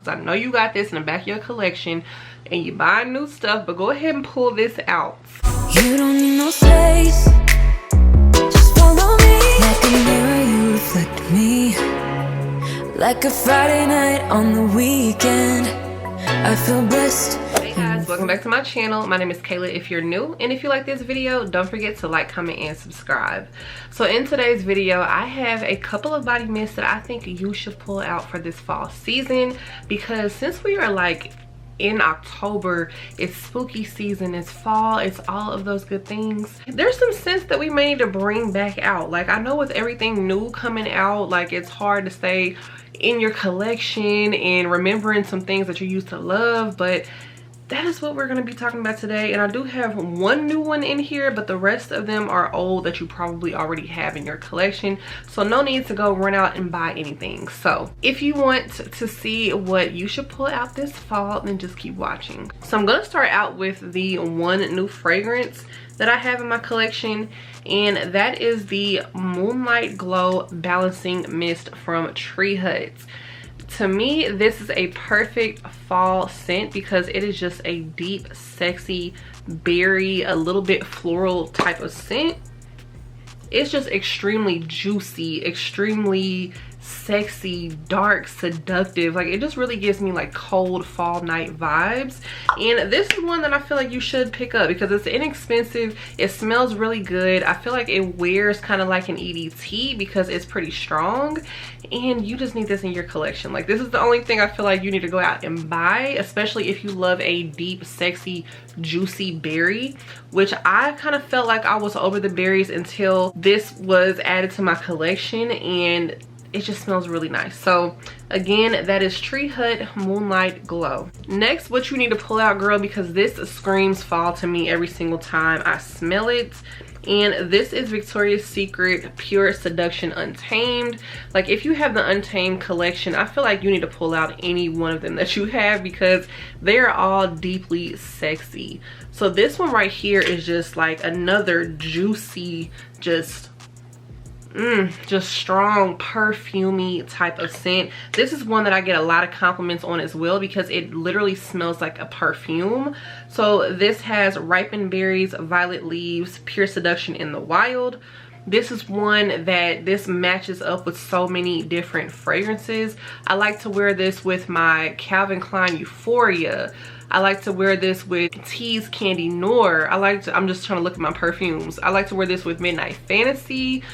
I know you got this in the back of your collection and you buy new stuff, but go ahead and pull this out. You don't need no space, just follow me. Like a mirror you reflect me, like a Friday night on the weekend. I feel blessed. Hey guys, welcome back to my channel. My name is Kayla if you're new, and if you like this video, don't forget to like, comment, and subscribe. So in today's video, I have a couple of body mists that I think you should pull out for this fall season, because since we are like in October, it's spooky season, it's fall, it's all of those good things. There's some scents that we may need to bring back out. Like, I know with everything new coming out, like, it's hard to stay in your collection and remembering some things that you used to love, but that is what we're going to be talking about today. And I do have one new one in here, but the rest of them are old that you probably already have in your collection, so no need to go run out and buy anything. So if you want to see what you should pull out this fall, then just keep watching. So I'm going to start out with the one new fragrance that I have in my collection, and that is the Moonlight Glow Balancing Mist from Tree Hut. To me, this is a perfect fall scent because it is just a deep, sexy, berry, a little bit floral type of scent. It's just extremely juicy, extremely sexy, dark, seductive. Like, it just really gives me like cold fall night vibes. And this is one that I feel like you should pick up because it's inexpensive, it smells really good. I feel like it wears kind of like an EDT because it's pretty strong, and you just need this in your collection. Like, this is the only thing I feel like you need to go out and buy, especially if you love a deep, sexy, juicy berry, which I kind of felt like I was over the berries until this was added to my collection, and it just smells really nice. So again, that is Tree Hut Moonlight Glow. Next, what you need to pull out, girl, because this screams fall to me every single time I smell it, and this is Victoria's Secret Pure Seduction Untamed. Like, if you have the Untamed collection, I feel like you need to pull out any one of them that you have because they're all deeply sexy. So this one right here is just like another juicy, just strong, perfumey type of scent. This is one that I get a lot of compliments on as well because it literally smells like a perfume. So this has ripened berries, violet leaves, pure seduction in the wild. This is one that this matches up with so many different fragrances. I like to wear this with my Calvin Klein Euphoria. I like to wear this with Tease Candy Noir. I'm just trying to look at my perfumes. I like to wear this with Midnight Fantasy.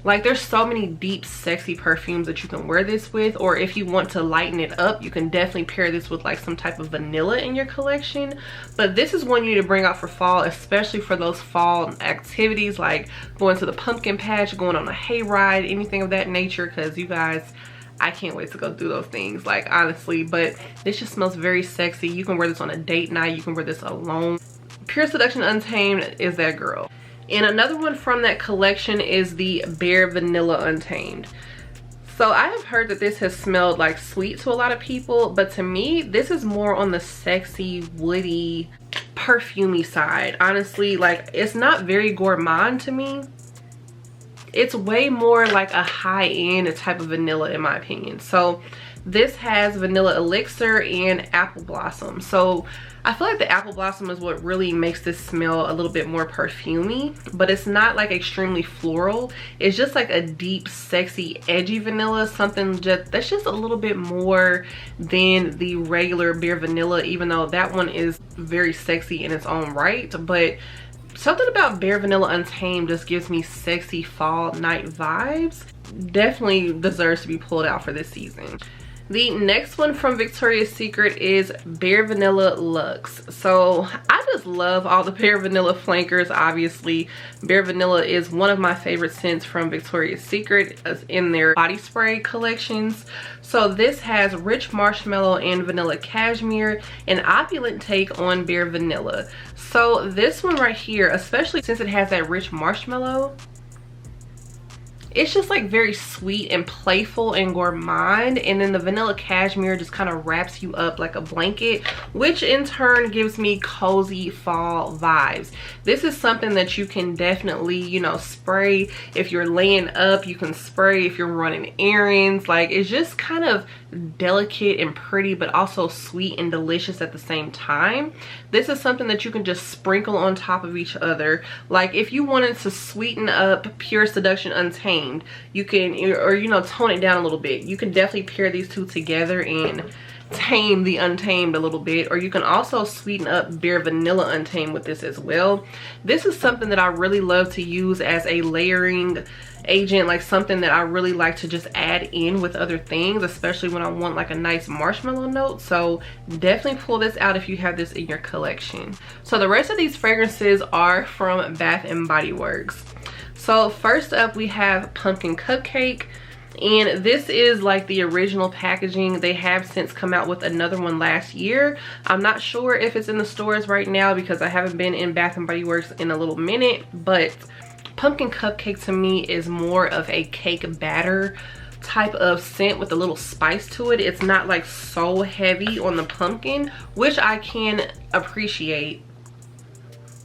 Like, there's so many deep, sexy perfumes that you can wear this with, or if you want to lighten it up, you can definitely pair this with like some type of vanilla in your collection. But this is one you need to bring out for fall, especially for those fall activities like going to the pumpkin patch, going on a hayride, anything of that nature, because you guys, I can't wait to go do those things, like, honestly. But this just smells very sexy. You can wear this on a date night, you can wear this alone. Pure Seduction Untamed is that girl. And another one from that collection is the Bare Vanilla Untamed. So I have heard that this has smelled like sweet to a lot of people, but to me, this is more on the sexy, woody, perfumey side. Honestly, like, it's not very gourmand to me. It's way more like a high-end type of vanilla in my opinion. So this has vanilla elixir and apple blossom. So I feel like the apple blossom is what really makes this smell a little bit more perfumey, but it's not like extremely floral. It's just like a deep, sexy, edgy vanilla, something that's just a little bit more than the regular Bare Vanilla, even though that one is very sexy in its own right. But something about Bare Vanilla Untamed just gives me sexy fall night vibes. Definitely deserves to be pulled out for this season. The next one from Victoria's Secret is Bare Vanilla Luxe. So I just love all the Bare Vanilla flankers. Obviously, Bare Vanilla is one of my favorite scents from Victoria's Secret in their body spray collections. So this has rich marshmallow and vanilla cashmere, an opulent take on Bare Vanilla. So this one right here, especially since it has that rich marshmallow, it's just like very sweet and playful and gourmand, and then the vanilla cashmere just kind of wraps you up like a blanket, which in turn gives me cozy fall vibes. This is something that you can definitely, you know, spray if you're laying up. You can spray if you're running errands. Like, it's just kind of delicate and pretty, but also sweet and delicious at the same time. This is something that you can just sprinkle on top of each other. Like, if you wanted to sweeten up Pure Seduction Untamed, you can, or you know, tone it down a little bit. You can definitely pair these two together and tame the Untamed a little bit, or you can also sweeten up Bare Vanilla Untamed with this as well. This is something that I really love to use as a layering agent, like something that I really like to just add in with other things, especially when I want like a nice marshmallow note. So definitely pull this out if you have this in your collection. So the rest of these fragrances are from Bath & Body Works. So first up we have Pumpkin Cupcake, and this is like the original packaging. They have since come out with another one last year. I'm not sure if it's in the stores right now because I haven't been in Bath & Body Works in a little minute, but Pumpkin Cupcake to me is more of a cake batter type of scent with a little spice to it. It's not like so heavy on the pumpkin, which I can appreciate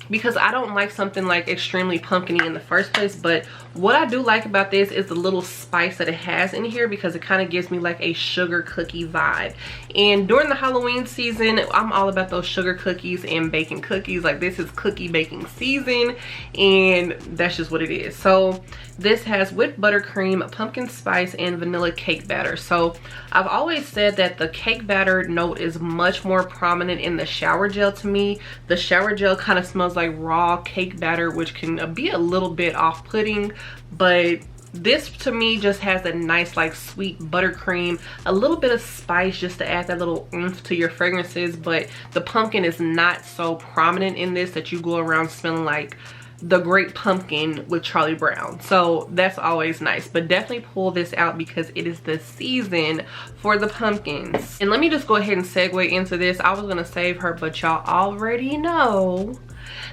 because I don't like something like extremely pumpkin-y in the first place. But what I do like about this is the little spice that it has in here, because it kind of gives me like a sugar cookie vibe. And during the Halloween season, I'm all about those sugar cookies and baking cookies. Like, this is cookie baking season, and that's just what it is. So this has whipped buttercream, pumpkin spice, and vanilla cake batter. So I've always said that the cake batter note is much more prominent in the shower gel to me. The shower gel kind of smells like raw cake batter, which can be a little bit off-putting, but this to me just has a nice like sweet buttercream, a little bit of spice just to add that little oomph to your fragrances. But the pumpkin is not so prominent in this that you go around smelling like the Great Pumpkin with Charlie Brown. So that's always nice. But definitely pull this out because it is the season for the pumpkins. And let me just go ahead and segue into this. I was gonna save her, but y'all already know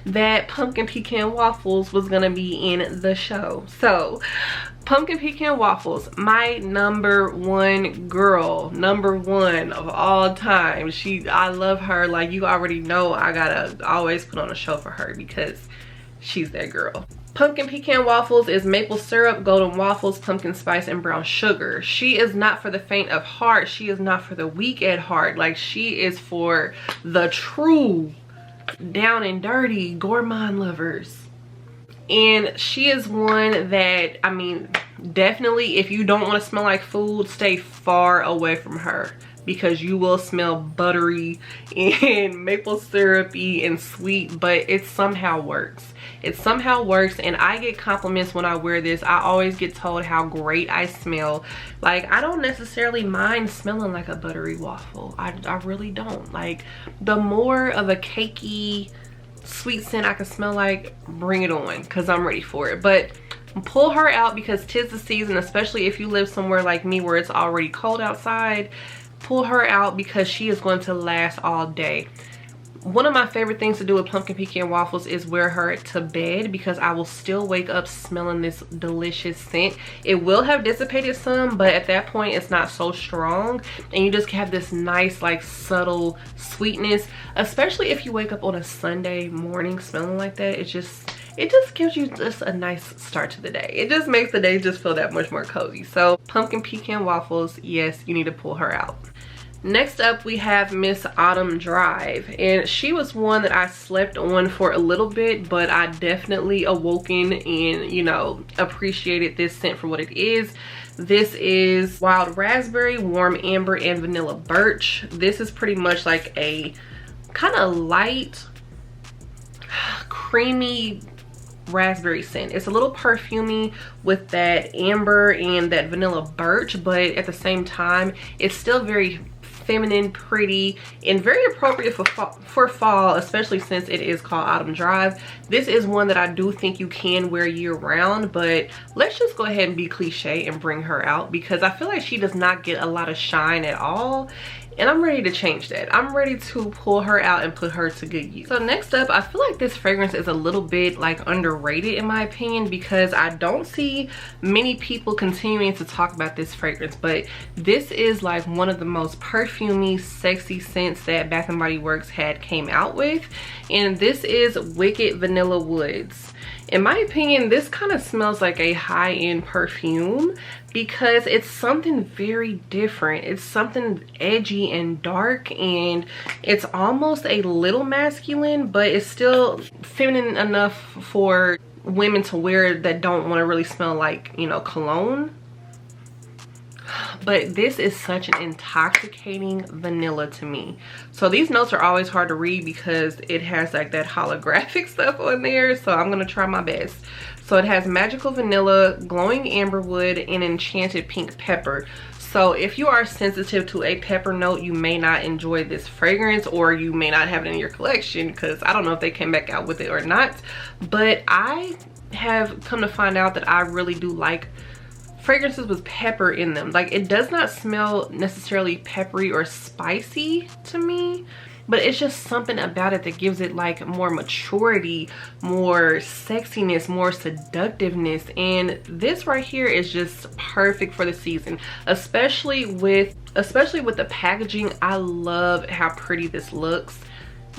that Pumpkin Pecan Waffles was gonna be in the show. So Pumpkin Pecan Waffles, my number one girl, number one of all time. I love her. Like, you already know I gotta always put on a show for her because she's that girl. Pumpkin Pecan Waffles is maple syrup, golden waffles, pumpkin spice, and brown sugar. She is not for the faint of heart. She is not for the weak at heart. Like, she is for the true down and dirty gourmand lovers. And she is one that, I mean, definitely if you don't want to smell like food, stay far away from her, because you will smell buttery and maple syrupy and sweet, but it somehow works. It somehow works, and I get compliments when I wear this. I always get told how great I smell. Like, I don't necessarily mind smelling like a buttery waffle. I really don't. Like, the more of a cakey, sweet scent I can smell like, bring it on, because I'm ready for it. But pull her out because 'tis the season, especially if you live somewhere like me where it's already cold outside. Pull her out because she is going to last all day. One of my favorite things to do with Pumpkin Pecan Waffles is wear her to bed, because I will still wake up smelling this delicious scent. It will have dissipated some, but at that point it's not so strong, and you just have this nice like subtle sweetness, especially if you wake up on a Sunday morning smelling like that. It just gives you just a nice start to the day. It just makes the day just feel that much more cozy. So Pumpkin Pecan Waffles, yes, you need to pull her out. Next up we have Miss Autumn Drive, and she was one that I slept on for a little bit, but I definitely awoken and, you know, appreciated this scent for what it is. This is wild raspberry, warm amber, and vanilla birch. This is pretty much like a kind of light, creamy raspberry scent. It's a little perfumey with that amber and that vanilla birch, but at the same time it's still very feminine, pretty, and very appropriate for fall, especially since it is called Autumn Drive. This is one that I do think you can wear year round, but let's just go ahead and be cliche and bring her out because I feel like she does not get a lot of shine at all. and I'm ready to change that. I'm ready to pull her out and put her to good use. So next up, I feel like this fragrance is a little bit like underrated in my opinion, because I don't see many people continuing to talk about this fragrance, but this is like one of the most perfumey, sexy scents that Bath & Body Works had came out with, and this is Wicked Vanilla Woods. In my opinion, this kind of smells like a high-end perfume because it's something very different. It's something edgy and dark, and it's almost a little masculine, but it's still feminine enough for women to wear that don't want to really smell like, you know, cologne. But this is such an intoxicating vanilla to me. So these notes are always hard to read because it has like that holographic stuff on there, so I'm gonna try my best. So it has magical vanilla, glowing amberwood, and enchanted pink pepper. So if you are sensitive to a pepper note, you may not enjoy this fragrance, or you may not have it in your collection, because I don't know if they came back out with it or not. But I have come to find out that I really do like fragrances with pepper in them. Like, it does not smell necessarily peppery or spicy to me, but it's just something about it that gives it like more maturity, more sexiness, more seductiveness. And this right here is just perfect for the season, especially with the packaging. I love how pretty this looks.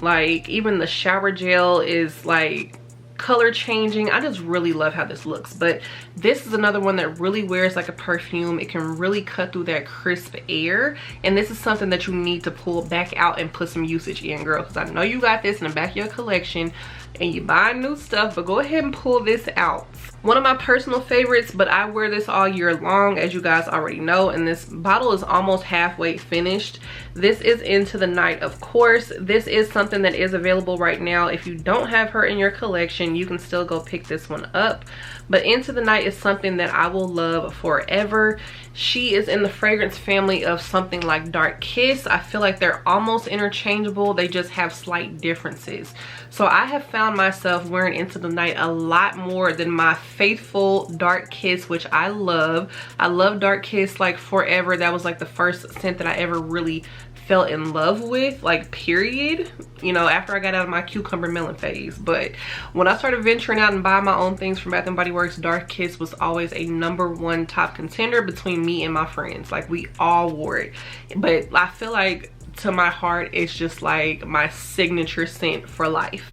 Like, even the shower gel is like color changing. I just really love how this looks. But this is another one that really wears like a perfume. It can really cut through that crisp air, and this is something that you need to pull back out and put some usage in, girl, because I know you got this in the back of your collection and you buy new stuff, but go ahead and pull this out. One of my personal favorites, but I wear this all year long, as you guys already know, and this bottle is almost halfway finished. This is Into the Night, of course. This is something that is available right now. If you don't have her in your collection, you can still go pick this one up. But Into the Night is something that I will love forever. She is in the fragrance family of something like Dark Kiss. I feel like they're almost interchangeable. They just have slight differences. So I have found myself wearing Into the Night a lot more than my faithful Dark Kiss, which I love. I love Dark Kiss like forever. That was like the first scent that I ever really fell in love with, like, period, you know, after I got out of my cucumber melon phase. But when I started venturing out and buying my own things from Bath & Body Works, Dark Kiss was always a #1 top contender between me and my friends. Like, we all wore it. But I feel like, to my heart, it's just like my signature scent for life.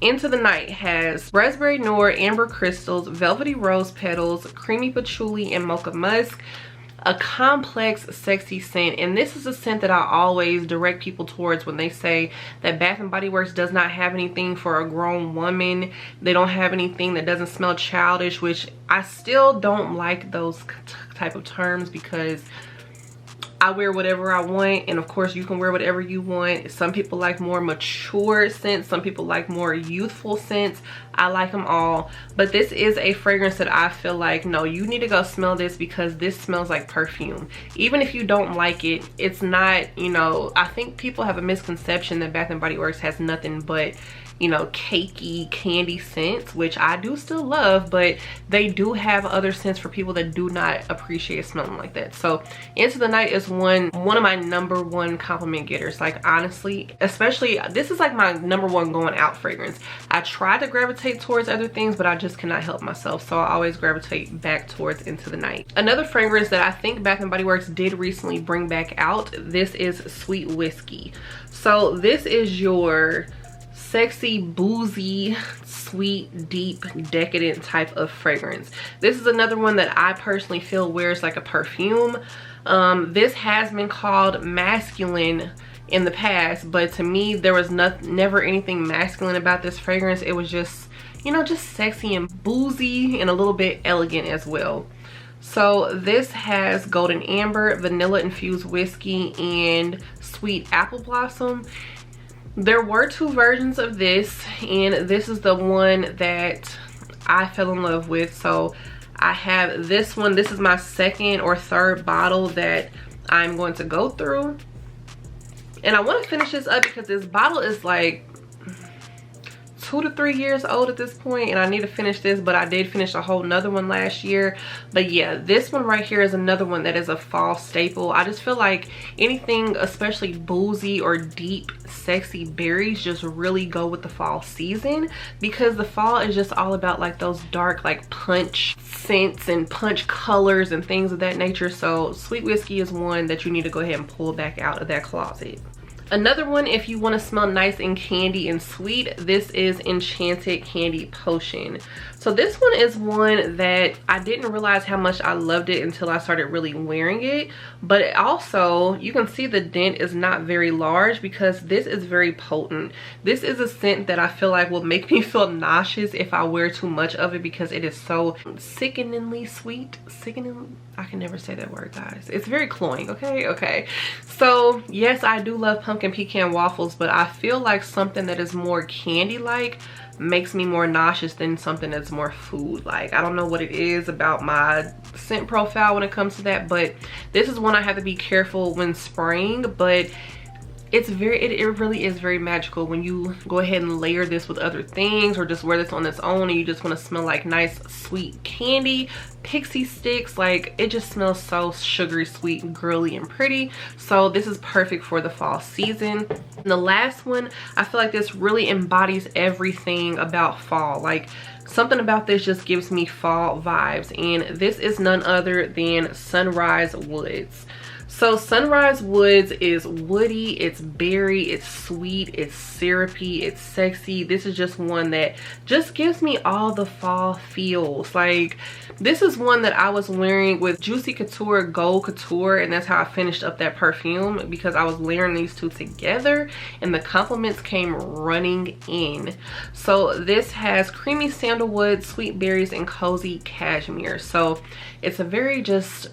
Into the Night has raspberry noir, amber crystals, velvety rose petals, creamy patchouli, and mocha musk. A complex, sexy scent, and this is a scent that I always direct people towards when they say that Bath & Body Works does not have anything for a grown woman. They don't have anything that doesn't smell childish, which I still don't like those type of terms, because I wear whatever I want, and of course you can wear whatever you want. Some people like more mature scents, some people like more youthful scents. I like them all, but this is a fragrance that I feel like, no, you need to go smell this, because this smells like perfume. Even if you don't like it, it's not, you know, I think people have a misconception that Bath & Body Works has nothing but, you know, cakey candy scents, which I do still love, but they do have other scents for people that do not appreciate smelling like that. So Into the Night is one of my #1 compliment getters. Like, honestly, especially, this is like my #1 going out fragrance. I try to gravitate towards other things, but I just cannot help myself, so I always gravitate back towards Into the Night. Another fragrance that I think Bath & Body Works did recently bring back out, this is Sweet Whiskey. So this is your sexy, boozy, sweet, deep, decadent type of fragrance. This is another one that I personally feel wears like a perfume. This has been called masculine in the past, but to me there was never anything masculine about this fragrance. It was just, you know, just sexy and boozy and a little bit elegant as well. So this has golden amber, vanilla infused whiskey, and sweet apple blossom. There were 2 versions of this, and this is the one that I fell in love with. So I have this one. This is my 2nd or 3rd bottle that I'm going to go through, and I want to finish this up because this bottle is like 2 to 3 years old at this point, and I need to finish this, but I did finish a whole nother one last year. But yeah, this one right here is another one that is a fall staple. I just feel like anything especially boozy or deep sexy berries just really go with the fall season, because the fall is just all about like those dark like punch scents and punch colors and things of that nature. So sweet whiskey is one that you need to go ahead and pull back out of that closet. Another one, if you want to smell nice and candy and sweet, this is Enchanted Candy Potion. So this one is one that I didn't realize how much I loved it until I started really wearing it. But also, you can see the dent is not very large because this is very potent. This is a scent that I feel like will make me feel nauseous if I wear too much of it, because it is so sickeningly sweet. Sickening, I can never say that word, guys. It's very cloying, okay? So yes, I do love pumpkin pecan waffles, but I feel like something that is more candy-like makes me more nauseous than something that's more food-like. I don't know what it is about my scent profile when it comes to that, but this is one I have to be careful when spraying. But it's very, it really is very magical when you go ahead and layer this with other things, or just wear this on its own and you just want to smell like nice sweet candy, pixie sticks. Like, it just smells so sugary sweet and girly and pretty. So this is perfect for the fall season. And the last one, I feel like this really embodies everything about fall. Like, something about this just gives me fall vibes, and this is none other than Sunrise Woods. So Sunrise Woods is woody, it's berry, it's sweet, it's syrupy, it's sexy. This is just one that just gives me all the fall feels. Like, this is one that I was wearing with Juicy Couture Gold Couture, and that's how I finished up that perfume, because I was layering these two together and the compliments came running in. So this has creamy sandalwood, sweet berries, and cozy cashmere. So it's a very just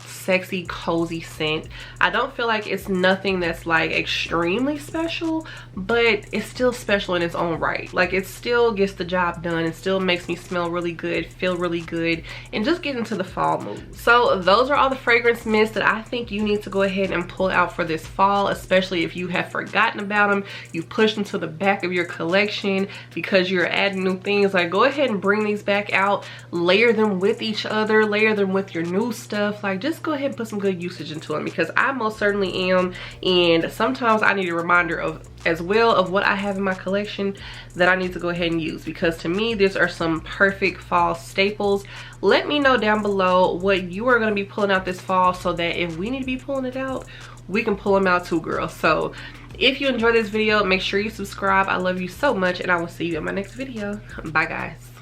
sexy, cozy scent. I don't feel like it's nothing that's like extremely special, but it's still special in its own right. Like, it still gets the job done. It still makes me smell really good, feel really good, and just get into the fall mood. So those are all the fragrance mists that I think you need to go ahead and pull out for this fall, especially if you have forgotten about them, you pushed them to the back of your collection because you're adding new things. Like, go ahead and bring these back out, layer them with each other, layer them with your new stuff. Like, just go ahead and put some good usage into them, because I most certainly am. And sometimes I need a reminder of as well of what I have in my collection that I need to go ahead and use, because to me these are some perfect fall staples. Let me know down below what you are going to be pulling out this fall, so that if we need to be pulling it out, we can pull them out too, girl. So if you enjoyed this video, make sure you subscribe. I love you so much, and I will see you in my next video. Bye, guys.